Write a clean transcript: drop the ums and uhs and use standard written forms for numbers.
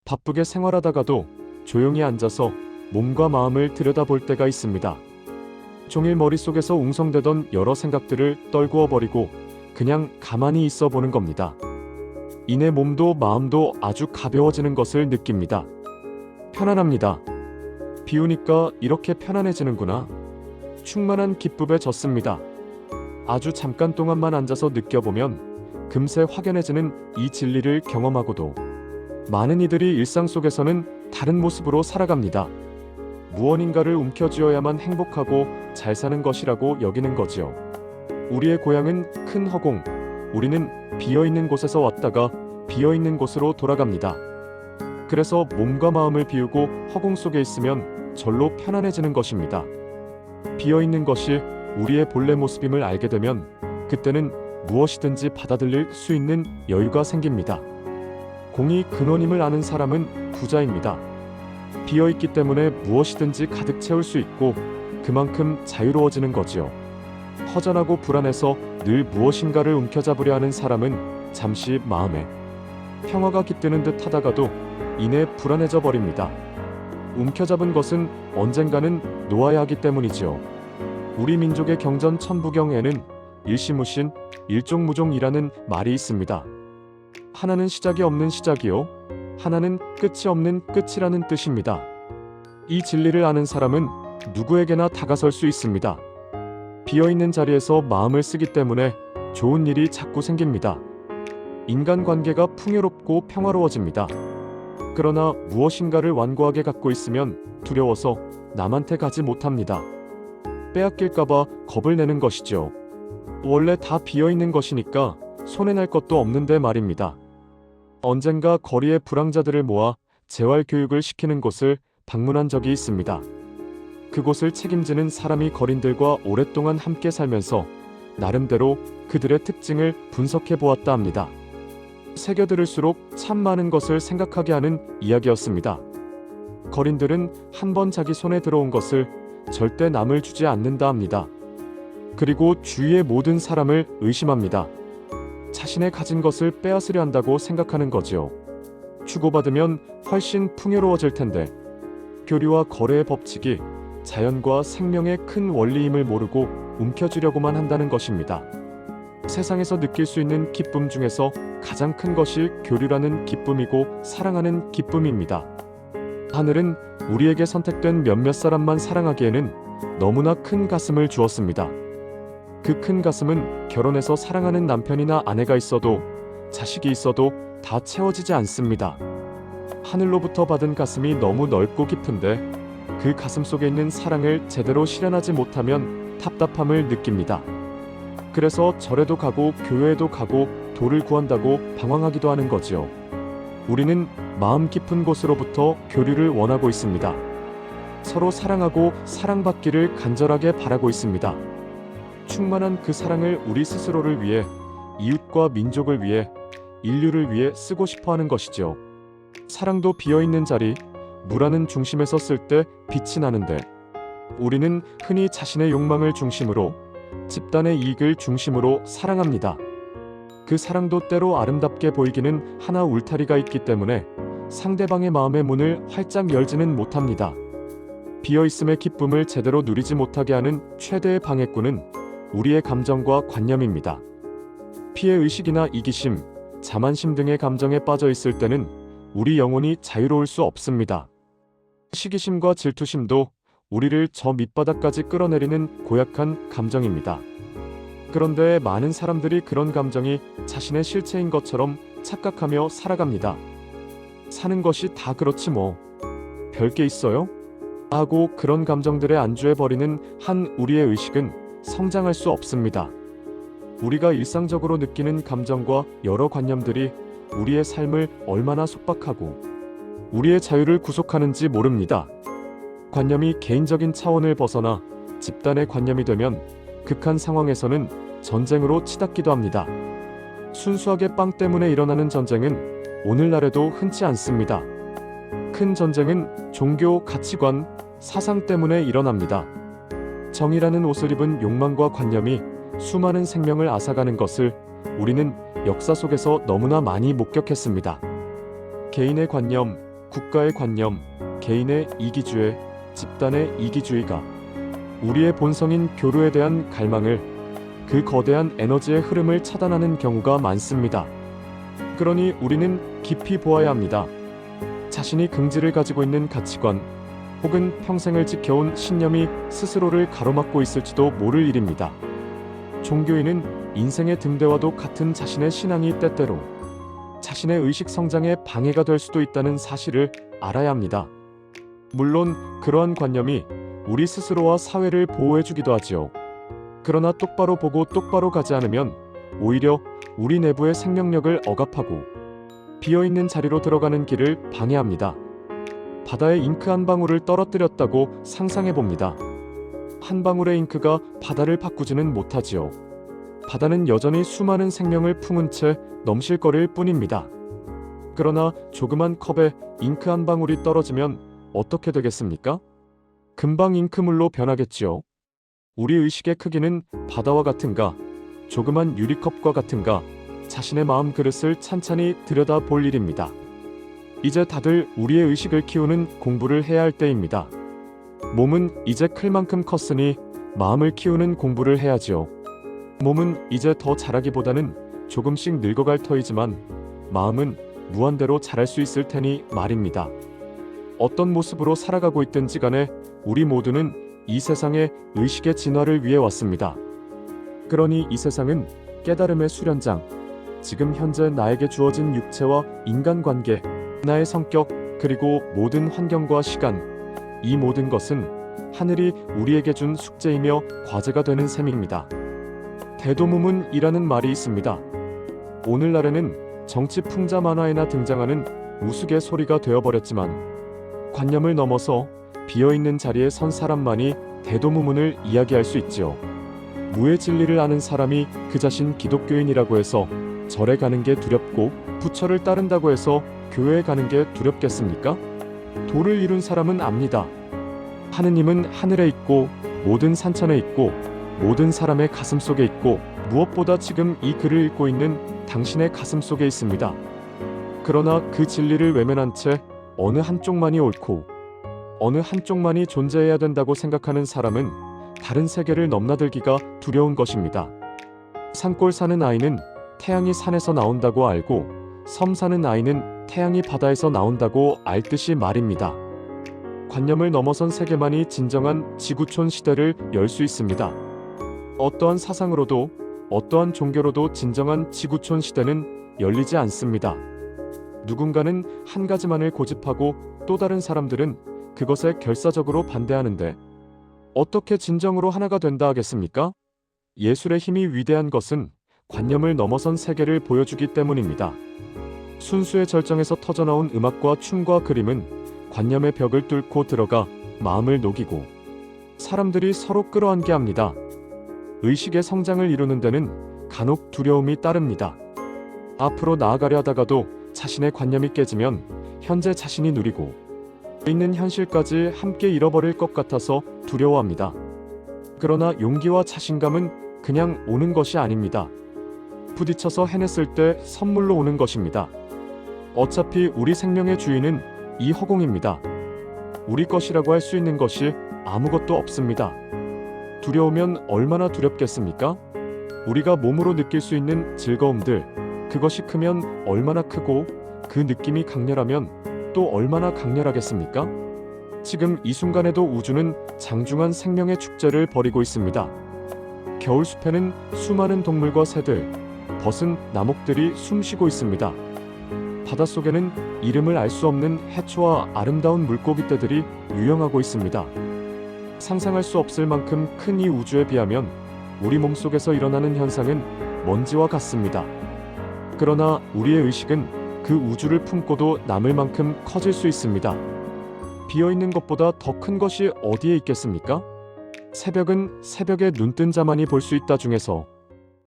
바쁘게 생활하다가도 조용히 앉아서 몸과 마음을 들여다볼 때가 있습니다. 종일 머릿속에서 웅성대던 여러 생각들을 떨구어 버리고 그냥 가만히 있어 보는 겁니다. 이내 몸도 마음도 아주 가벼워지는 것을 느낍니다. 편안합니다. 비우니까 이렇게 편안해지는구나. 충만한 기쁨에 젖습니다. 아주 잠깐 동안만 앉아서 느껴보면 금세 확연해지는 이 진리를 경험하고도 많은 이들이 일상 속에서는 다른 모습으로 살아갑니다. 무언인가를 움켜쥐어야만 행복하고 잘 사는 것이라고 여기는 거지요. 우리의 고향은 큰 허공, 우리는 비어있는 곳에서 왔다가 비어있는 곳으로 돌아갑니다. 그래서 몸과 마음을 비우고 허공 속에 있으면 절로 편안해지는 것입니다. 비어있는 것이 우리의 본래 모습임을 알게 되면 그때는 무엇이든지 받아들일 수 있는 여유가 생깁니다. 공이 근원임을 아는 사람은 부자입니다. 비어있기 때문에 무엇이든지 가득 채울 수 있고 그만큼 자유로워지는 거지요. 허전하고 불안해서 늘 무엇인가를 움켜잡으려 하는 사람은 잠시 마음에 평화가 깃드는 듯 하다가도 이내 불안해져 버립니다. 움켜잡은 것은 언젠가는 놓아야 하기 때문이지요. 우리 민족의 경전 천부경에는 일시무신, 일종무종이라는 말이 있습니다. 하나는 시작이 없는 시작이요, 하나는 끝이 없는 끝이라는 뜻입니다. 이 진리를 아는 사람은 누구에게나 다가설 수 있습니다. 비어있는 자리에서 마음을 쓰기 때문에 좋은 일이 자꾸 생깁니다. 인간관계가 풍요롭고 평화로워집니다. 그러나 무엇인가를 완고하게 갖고 있으면 두려워서 남한테 가지 못합니다. 빼앗길까봐 겁을 내는 것이죠. 원래 다 비어있는 것이니까 손해날 것도 없는데 말입니다. 언젠가 거리의 불황자들을 모아 재활교육을 시키는 곳을 방문한 적이 있습니다. 그곳을 책임지는 사람이 거린들과 오랫동안 함께 살면서 나름대로 그들의 특징을 분석해 보았다 합니다. 새겨들을수록 참 많은 것을 생각하게 하는 이야기였습니다. 거린들은 한 번 자기 손에 들어온 것을 절대 남을 주지 않는다 합니다. 그리고 주위의 모든 사람을 의심합니다. 자신의 가진 것을 빼앗으려 한다고 생각하는 거지요. 주고받으면 훨씬 풍요로워질 텐데. 교류와 거래의 법칙이 자연과 생명의 큰 원리임을 모르고 움켜쥐려고만 한다는 것입니다. 세상에서 느낄 수 있는 기쁨 중에서 가장 큰 것이 교류라는 기쁨이고 사랑하는 기쁨입니다. 하늘은 우리에게 선택된 몇몇 사람만 사랑하기에는 너무나 큰 가슴을 주었습니다. 그 큰 가슴은 결혼해서 사랑하는 남편이나 아내가 있어도 자식이 있어도 다 채워지지 않습니다. 하늘로부터 받은 가슴이 너무 넓고 깊은데 그 가슴 속에 있는 사랑을 제대로 실현하지 못하면 답답함을 느낍니다. 그래서 절에도 가고 교회에도 가고 도를 구한다고 방황하기도 하는 거지요. 우리는 마음 깊은 곳으로부터 교류를 원하고 있습니다. 서로 사랑하고 사랑받기를 간절하게 바라고 있습니다. 충만한 그 사랑을 우리 스스로를 위해, 이웃과 민족을 위해, 인류를 위해 쓰고 싶어 하는 것이죠. 사랑도 비어있는 자리, 무라는 중심에서 쓸 때 빛이 나는데 우리는 흔히 자신의 욕망을 중심으로, 집단의 이익을 중심으로 사랑합니다. 그 사랑도 때로 아름답게 보이기는 하나 울타리가 있기 때문에 상대방의 마음의 문을 활짝 열지는 못합니다. 비어있음의 기쁨을 제대로 누리지 못하게 하는 최대의 방해꾼은 우리의 감정과 관념입니다. 피해의식이나 이기심, 자만심 등의 감정에 빠져 있을 때는 우리 영혼이 자유로울 수 없습니다. 시기심과 질투심도 우리를 저 밑바닥까지 끌어내리는 고약한 감정입니다. 그런데 많은 사람들이 그런 감정이 자신의 실체인 것처럼 착각하며 살아갑니다. 사는 것이 다 그렇지 뭐. 별게 있어요? 하고 그런 감정들에 안주해버리는 한 우리의 의식은 성장할 수 없습니다. 우리가 일상적으로 느끼는 감정과 여러 관념들이 우리의 삶을 얼마나 속박하고 우리의 자유를 구속하는지 모릅니다. 관념이 개인적인 차원을 벗어나 집단의 관념이 되면 극한 상황에서는 전쟁으로 치닫기도 합니다. 순수하게 빵 때문에 일어나는 전쟁은 오늘날에도 흔치 않습니다. 큰 전쟁은 종교, 가치관, 사상 때문에 일어납니다. 정의라는 옷을 입은 욕망과 관념이 수많은 생명을 앗아가는 것을 우리는 역사 속에서 너무나 많이 목격했습니다. 개인의 관념, 국가의 관념, 개인의 이기주의, 집단의 이기주의가 우리의 본성인 교류에 대한 갈망을, 그 거대한 에너지의 흐름을 차단하는 경우가 많습니다. 그러니 우리는 깊이 보아야 합니다. 자신이 긍지를 가지고 있는 가치관 혹은 평생을 지켜온 신념이 스스로를 가로막고 있을지도 모를 일입니다. 종교인은 인생의 등대와도 같은 자신의 신앙이 때때로 자신의 의식 성장에 방해가 될 수도 있다는 사실을 알아야 합니다. 물론 그러한 관념이 우리 스스로와 사회를 보호해주기도 하지요. 그러나 똑바로 보고 똑바로 가지 않으면 오히려 우리 내부의 생명력을 억압하고 비어있는 자리로 들어가는 길을 방해합니다. 바다에 잉크 한 방울을 떨어뜨렸다고 상상해봅니다. 한 방울의 잉크가 바다를 바꾸지는 못하지요. 바다는 여전히 수많은 생명을 품은 채 넘실거릴 뿐입니다. 그러나 조그만 컵에 잉크 한 방울이 떨어지면 어떻게 되겠습니까? 금방 잉크물로 변하겠지요. 우리 의식의 크기는 바다와 같은가, 조그만 유리컵과 같은가, 자신의 마음 그릇을 찬찬히 들여다볼 일입니다. 이제 다들 우리의 의식을 키우는 공부를 해야 할 때입니다. 몸은 이제 클 만큼 컸으니 마음을 키우는 공부를 해야지요. 몸은 이제 더 자라기보다는 조금씩 늙어갈 터이지만 마음은 무한대로 자랄 수 있을 테니 말입니다. 어떤 모습으로 살아가고 있든지 간에 우리 모두는 이 세상의 의식의 진화를 위해 왔습니다. 그러니 이 세상은 깨달음의 수련장, 지금 현재 나에게 주어진 육체와 인간관계, 나의 성격, 그리고 모든 환경과 시간, 이 모든 것은 하늘이 우리에게 준 숙제이며 과제가 되는 셈입니다. 대도무문이라는 말이 있습니다. 오늘날에는 정치 풍자 만화에나 등장하는 우스갯소리가 되어버렸지만 관념을 넘어서 비어있는 자리에 선 사람만이 대도무문을 이야기할 수 있지요. 무의 진리를 아는 사람이 그 자신 기독교인이라고 해서 절에 가는 게 두렵고 부처를 따른다고 해서 교회에 가는 게 두렵겠습니까? 도를 이룬 사람은 압니다. 하느님은 하늘에 있고 모든 산천에 있고 모든 사람의 가슴 속에 있고 무엇보다 지금 이 글을 읽고 있는 당신의 가슴 속에 있습니다. 그러나 그 진리를 외면한 채 어느 한쪽만이 옳고 어느 한쪽만이 존재해야 된다고 생각하는 사람은 다른 세계를 넘나들기가 두려운 것입니다. 산골 사는 아이는 태양이 산에서 나온다고 알고 섬 사는 아이는 태양이 바다에서 나온다고 알듯이 말입니다. 관념을 넘어선 세계만이 진정한 지구촌 시대를 열 수 있습니다. 어떠한 사상으로도 어떠한 종교로도 진정한 지구촌 시대는 열리지 않습니다. 누군가는 한 가지만을 고집하고 또 다른 사람들은 그것에 결사적으로 반대하는데 어떻게 진정으로 하나가 된다 하겠습니까? 예술의 힘이 위대한 것은 관념을 넘어선 세계를 보여주기 때문입니다. 순수의 절정에서 터져나온 음악과 춤과 그림은 관념의 벽을 뚫고 들어가 마음을 녹이고 사람들이 서로 끌어안게 합니다. 의식의 성장을 이루는 데는 간혹 두려움이 따릅니다. 앞으로 나아가려 하다가도 자신의 관념이 깨지면 현재 자신이 누리고 있는 현실까지 함께 잃어버릴 것 같아서 두려워합니다. 그러나 용기와 자신감은 그냥 오는 것이 아닙니다. 부딪혀서 해냈을 때 선물로 오는 것입니다. 어차피 우리 생명의 주인은 이 허공입니다. 우리 것이라고 할 수 있는 것이 아무것도 없습니다. 두려우면 얼마나 두렵겠습니까? 우리가 몸으로 느낄 수 있는 즐거움들, 그것이 크면 얼마나 크고 그 느낌이 강렬하면 또 얼마나 강렬하겠습니까? 지금 이 순간에도 우주는 장중한 생명의 축제를 벌이고 있습니다. 겨울숲에는 수많은 동물과 새들, 벗은 나목들이 숨쉬고 있습니다. 바닷속에는 이름을 알 수 없는 해초와 아름다운 물고기떼들이 유영하고 있습니다. 상상할 수 없을 만큼 큰 이 우주에 비하면 우리 몸속에서 일어나는 현상은 먼지와 같습니다. 그러나 우리의 의식은 그 우주를 품고도 남을 만큼 커질 수 있습니다. 비어있는 것보다 더 큰 것이 어디에 있겠습니까? 새벽은 새벽에 눈뜬 자만이 볼 수 있다 중에서